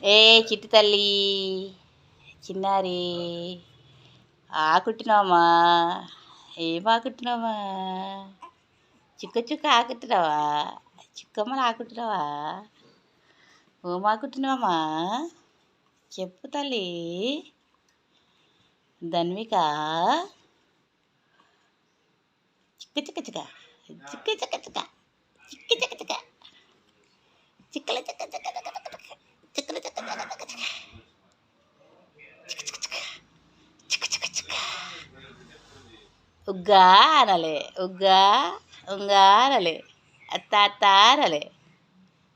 ఏ చిట్టి తల్లి చిన్నారి ఆకుట్టినావమ్మా. ఏం ఆకుట్టినావా? చుక్క చుక్క ఆకుట్టినావా? చుక్కమ్మని ఆకుట్టినావా? ఓం ఆకుట్టినావమ్మా? చెప్పు తల్లి. ధన్విక చిక్క చిక్క చిక్క చిక్క చిక్క చిక్క చిక్క చిక్క చిక్క చిక్కల చిక్క చిక్క చిక్కల చిక్క ఉగ్గా అనలే. ఉగ్గా ఉంగా అనలే. అత్త అత్త అనలే.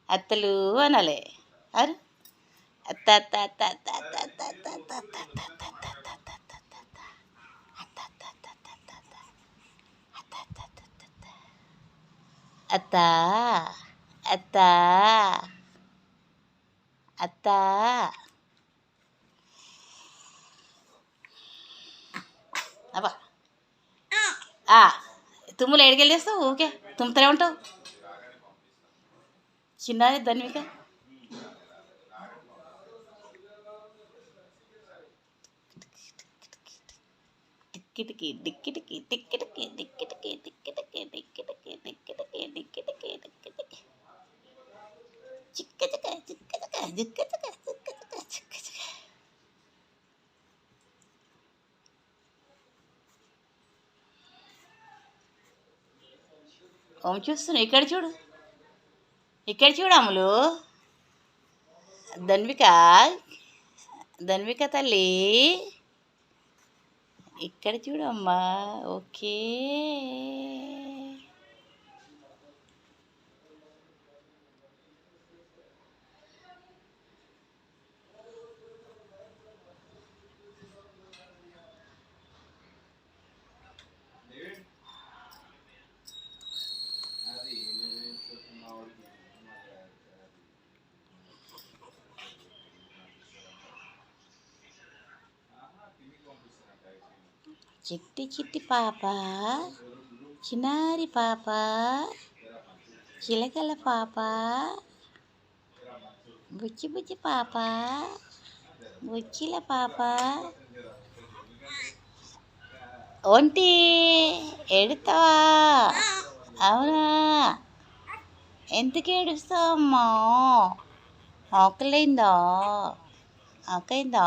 అత్తలు అనలే. అరు అత్త అత్త అత్త అత్త అత్త అత్త అత్త అత్త అత్త అత్త అత్త అత్త. అబ్బా తుమ్ములు ఏడికెళ్ళేస్తావు? ఓకే తుమ్ముతూనే ఉంటావు. చిన్నది ధన్విక టిక్కిటికి డిక్కిటికి టిక్కిటికి డిక్కిటికి డిక్కిటికి డిక్కిటికి డిక్కిటికి డిక్కిటికి డిక్కిటికి చిక్క చిక్క చిక్క చిక్క చిక్క చిక్క చిక్క చిక్క చిక్క చిక్క. ఓం చూస్తున్నావు. ఇక్కడ చూడు, ఇక్కడ చూడు అమ్ములు. ధన్విక ధన్విక తల్లి ఇక్కడ చూడమ్మా. ఓకే చిట్టి చిట్టి పాప, చిన్నారి పాప, చిలకల పాప, బుచ్చి బుచ్చి పాప, బుచ్చిల పాప. ఒంటి ఏడుస్తావా? అవునా? ఎందుకు ఏడుస్తావమ్మా? ఆకలైందా? ఆకైందా?